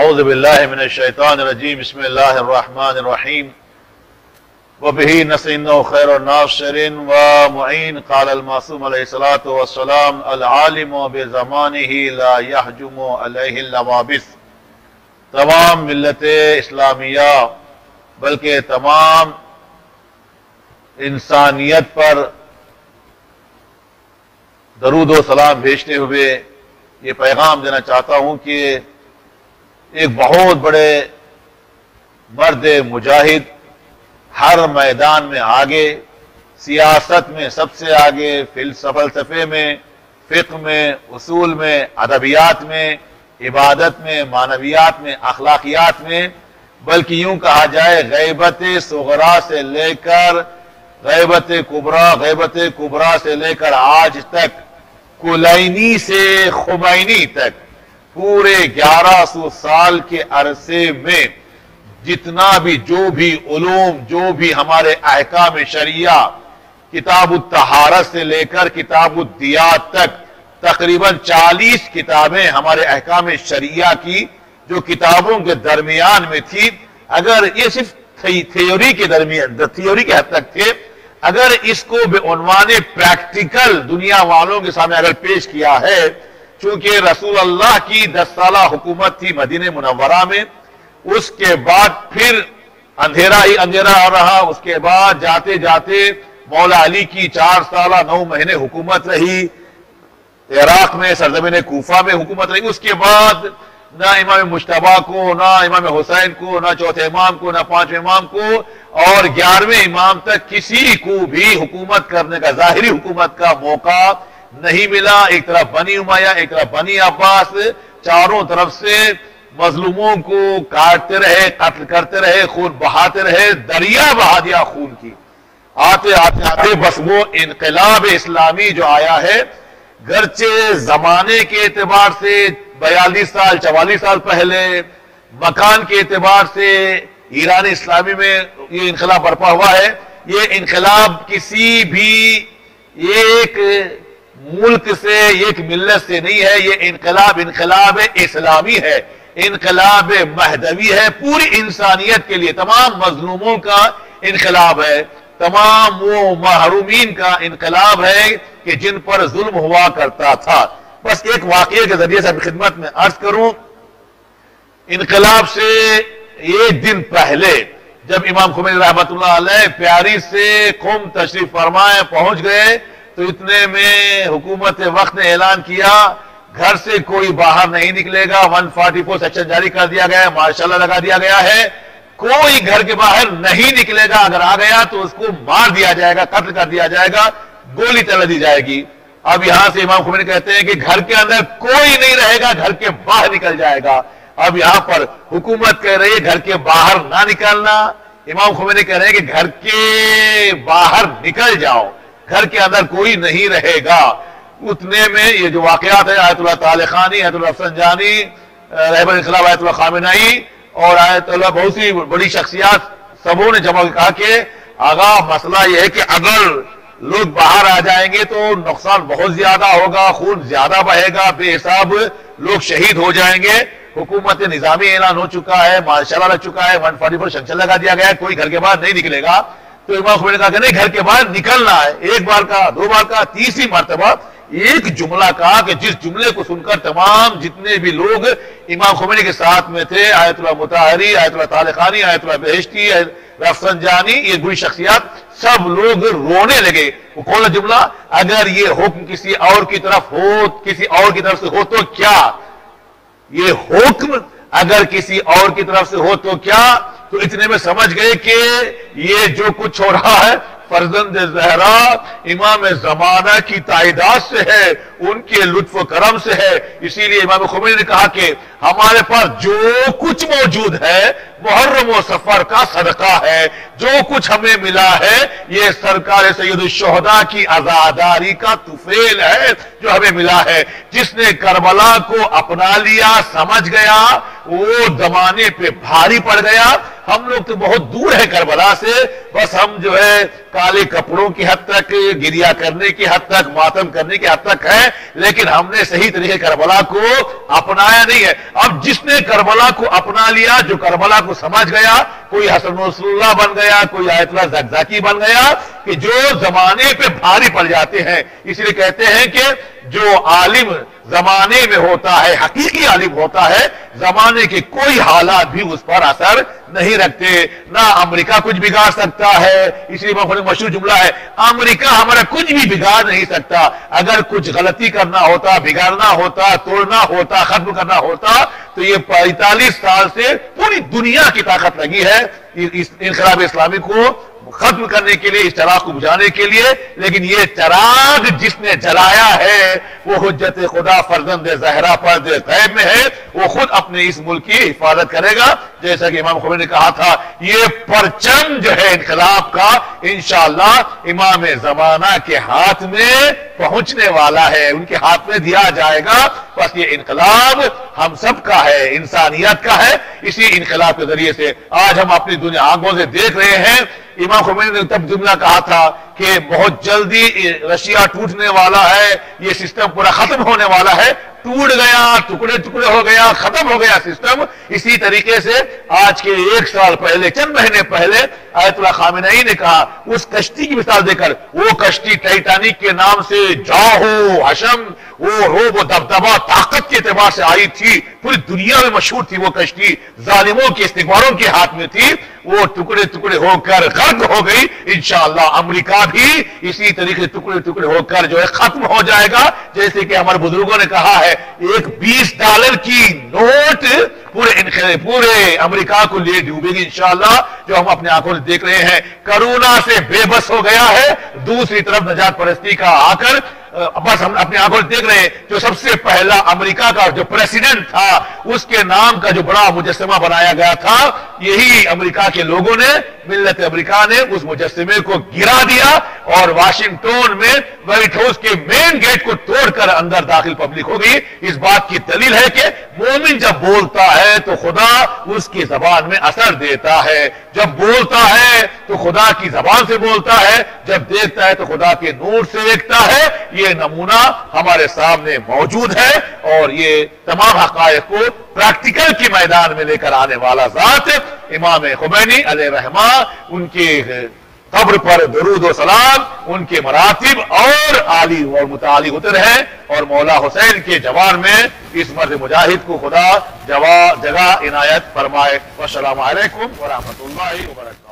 اعوذ باللہ من الشیطان الرجیم بسم اللہ الرحمن الرحیم وبہ نستعین خیر الناصر ومعین قال المعصوم علیہ الصلوۃ والسلام العالم بزمانہ لا یحجم علیہ اللوابث۔ تمام ملت اسلامیہ بلکہ تمام انسانیت پر درود و سلام بھیجتے ہوئے یہ پیغام دینا چاہتا ہوں کہ ایک بہت بڑے مرد مجاہد ہر میدان میں آگے، سیاست میں سب سے آگے، فلسفے میں، فقہ میں، اصول میں، ادبیات میں، عبادت میں، معنویات میں، اخلاقیات میں، بلکہ یوں کہا جائے غیبت صغرا سے لے کر غیبت کبریٰ سے لے کر آج تک، کلینی سے خمینی تک پورے 1100 سال کے عرصے میں جتنا بھی جو بھی علوم، جو بھی ہمارے احکام شریعہ، کتاب الطہارت سے لے کر کتاب الدیات تک تقریباً 40 کتابیں ہمارے احکام شریعہ کی جو کتابوں کے درمیان میں تھی، اگر یہ صرف تھیوری کے حد تک تھے، اگر اس کو بعنوان پریکٹیکل دنیا والوں کے سامنے اگر پیش کیا ہے، چونکہ رسول اللہ کی 10 سالہ حکومت تھی مدینہ منورہ میں، اس کے بعد پھر اندھیرا ہی اندھیرا رہا، اس کے بعد جاتے جاتے مولا علی کی 4 سالہ 9 مہینے حکومت رہی، عراق میں سرزمین کوفہ میں حکومت رہی، اس کے بعد نہ امام مجتبیٰ کو، نہ امام حسین کو، نہ چوتھے امام کو، نہ 5ویں امام کو، اور 11ویں امام تک کسی کو بھی حکومت کرنے کا، ظاہری حکومت کا موقع نہیں ملا۔ ایک طرف بنی امیہ، ایک طرف بنی عباس، چاروں طرف سے مظلوموں کو کاٹتے رہے، قتل کرتے رہے، خون بہاتے رہے، دریا بہا دیا خون کی۔ آتے آتے آتے بس وہ انقلاب اسلامی جو آیا ہے، گرچہ زمانے کے اعتبار سے 42 سال 44 سال پہلے، مکان کے اعتبار سے ایران اسلامی میں یہ انقلاب برپا ہوا ہے، یہ انقلاب کسی بھی ایک ملک سے، ایک ملت سے نہیں ہے، یہ انقلاب اسلامی ہے، انقلاب مہدوی ہے، پوری انسانیت کے لیے تمام مظلوموں کا انقلاب ہے، تمام وہ محرومین کا انقلاب ہے کہ جن پر ظلم ہوا کرتا تھا۔ بس ایک واقعے کے ذریعے سے خدمت میں عرض کروں، انقلاب سے ایک دن پہلے جب امام خمینی رحمت اللہ علیہ پیاری سے قم تشریف فرمائے پہنچ گئے، تو اتنے میں حکومت وقت نے اعلان کیا گھر سے کوئی باہر نہیں نکلے گا، 144 سیکشن جاری کر دیا گیا ہے، مارشل لا لگا دیا گیا ہے، کوئی گھر کے باہر نہیں نکلے گا، اگر آ گیا تو اس کو مار دیا جائے گا، قتل کر دیا جائے گا، گولی چلا دی جائے گی۔ اب یہاں سے امام خمینی کہتے ہیں کہ گھر کے اندر کوئی نہیں رہے گا، گھر کے باہر نکل جائے گا۔ اب یہاں پر حکومت کہہ رہی ہے گھر کے باہر نہ نکلنا، امام خمینی کہہ رہے ہیں کہ گھر کے باہر نکل جاؤ، گھر کے اندر کوئی نہیں رہے گا۔ اتنے میں یہ جو واقعات ہے، آیت اللہ تعالی خانی، آیت اللہ رفسنجانی، رہبر انقلاب آیت اللہ خامنہئی اور آیت اللہ بہت سی بڑی شخصیات، سبوں نے جمع کہا کہ آغا مسئلہ یہ ہے کہ اگر لوگ باہر آ جائیں گے تو نقصان بہت زیادہ ہوگا، خون زیادہ بہے گا، بے حساب لوگ شہید ہو جائیں گے۔ حکومت نظامی اعلان ہو چکا ہے، مارشل لا لگ چکا ہے، 144 سیکشن لگا دیا گیا ہے، کوئی گھر کے باہر نہیں نکلے گا۔ تو امام خمینی نے کہا کہ نہیں، گھر کے باہر نکلنا ہے، ایک بار کا، 2 بار کا، تیسری مرتبہ ایک جملہ کہا کہ جس جملے کو سن کر تمام جتنے بھی لوگ امام خمینی کے ساتھ میں تھے، آیت اللہ مطہری، آیت اللہ تعالی خانی، آیت اللہ بہشتی، رفسنجانی، یہ بری شخصیات، سب لوگ رونے لگے۔ وہ کون سا جملہ؟ اگر یہ حکم کسی اور کی طرف ہو، کسی اور کی طرف سے ہو تو کیا؟ یہ حکم اگر کسی اور کی طرف سے ہو تو کیا؟ تو اتنے میں سمجھ گئے کہ یہ جو کچھ ہو رہا ہے فرزند زہرا امام زمانہ کی تائیدات سے ہے، ان کے لطف و کرم سے ہے۔ اسی لیے امام خمینی نے کہا کہ ہمارے پاس جو کچھ موجود ہے محرم و سفر کا صدقہ ہے، جو کچھ ہمیں ملا ہے یہ سرکار سید الشہداء کی عزاداری کا طفیل ہے جو ہمیں ملا ہے۔ جس نے کربلا کو اپنا لیا، سمجھ گیا، وہ زمانے پہ بھاری پڑ گیا۔ ہم لوگ تو بہت دور ہیں کربلا سے، بس ہم جو ہے کالے کپڑوں کی حد تک، گریا کرنے کی حد تک، ماتم کرنے کی حد تک ہے، لیکن ہم نے صحیح طریقے کربلا کو اپنایا نہیں ہے۔ اب جس نے کربلا کو اپنا لیا، جو کربلا کو سمجھ گیا، کوئی حسن رسول اللہ بن گیا، کوئی آیت اللہ زکزاکی بن گیا، کہ جو زمانے پہ بھاری پڑ جاتے ہیں۔ اس لیے کہتے ہیں کہ جو عالم زمانے میں ہوتا ہے، حقیقی عالم ہوتا ہے، زمانے کے کوئی حالات بھی اس پر اثر نہیں رکھتے۔ نہ امریکہ کچھ بگاڑ سکتا ہے، اس لیے مشہور جملہ ہے، امریکہ ہمارا کچھ بھی بگاڑ نہیں سکتا۔ اگر کچھ غلطی کرنا ہوتا، بگاڑنا ہوتا، توڑنا ہوتا، ختم کرنا ہوتا، تو یہ 45 سال سے پوری دنیا کی طاقت لگی ہے اس انقلاب اسلامی کو ختم کرنے کے لیے، اس چراغ کو بجھانے کے لیے، لیکن یہ چراغ جس نے جلایا ہے وہ حجت خدا فرزند زہرا پرد غیب میں ہے، وہ خود اپنے اس ملک کی حفاظت کرے گا۔ جیسا کہ امام خمینی نے کہا تھا، یہ پرچم جو ہے انقلاب کا انشاءاللہ امام زمانہ کے ہاتھ میں پہنچنے والا ہے، ان کے ہاتھ میں دیا جائے گا۔ بس یہ انقلاب ہم سب کا ہے، انسانیت کا ہے۔ اسی انقلاب کے ذریعے سے آج ہم اپنی دنیا آنکھوں سے دیکھ رہے ہیں۔ امام خمینی نے تب جملہ کہا تھا کہ بہت جلدی رشیا ٹوٹنے والا ہے، یہ سسٹم پورا ختم ہونے والا ہے۔ ٹوٹ گیا، ٹکڑے ٹکڑے ہو گیا، ختم ہو گیا سسٹم۔ اسی طریقے سے آج کے 1 سال پہلے، چند مہینے پہلے آیت اللہ خامنئی نے کہا، اس کشتی کی مثال دے کر، وہ کشتی ٹائٹینک کے نام سے جاہو حشم، وہ روب و دبدبہ طاقت کے اعتبار سے آئی تھی، پوری دنیا میں مشہور تھی وہ کشتی، ظالموں کے استکباروں کے ہاتھ میں تھی، وہ ٹکڑے ٹکڑے ہو کر غرق ہو گئی۔ انشاءاللہ امریکہ بھی اسی طریقے سے ٹکڑے ٹکڑے ہو کر جو ہے ختم ہو جائے گا۔ جیسے کہ ہمارے بزرگوں نے کہا ہے، ایک $20 کی نوٹ پورے امریکہ کو لے ڈوبے گی انشاءاللہ، جو ہم اپنے آنکھوں سے دیکھ رہے ہیں۔ کرونا سے بے بس ہو گیا ہے، دوسری طرف نجات پرستی کا آ کر بس ہم اپنے آنکھوں سے دیکھ رہے ہیں۔ جو سب سے پہلا امریکہ کا جو پریسیڈنٹ تھا، اس کے نام کا جو بڑا مجسمہ بنایا گیا تھا، یہی امریکہ کے لوگوں نے، ملت امریکہ نے اس مجسمے کو گرا دیا، اور واشنگٹن میں وائٹ ہاؤس کے مین گیٹ کو توڑ کر اندر داخل پبلک ہو گئی۔ اس بات کی دلیل ہے کہ مومن جب بولتا ہے تو خدا اس کی زبان میں اثر دیتا ہے، جب بولتا ہے تو خدا کی زبان سے بولتا ہے، جب دیکھتا ہے تو خدا کے نور سے دیکھتا ہے۔ یہ نمونہ ہمارے سامنے موجود ہے، اور یہ تمام حقائق کو پریکٹیکل کے میدان میں لے کر آنے والا ذات امام خمینی علیہ رحمہ، ان کے قبر پر درود و سلام، ان کے مراتب اور عالی اور متعالی اتر ہیں، اور مولا حسین کے جوان میں اس مرد مجاہد کو خدا جگہ عنایت فرمائے۔ والسلام علیکم ورحمۃ اللہ وبرکاتہ۔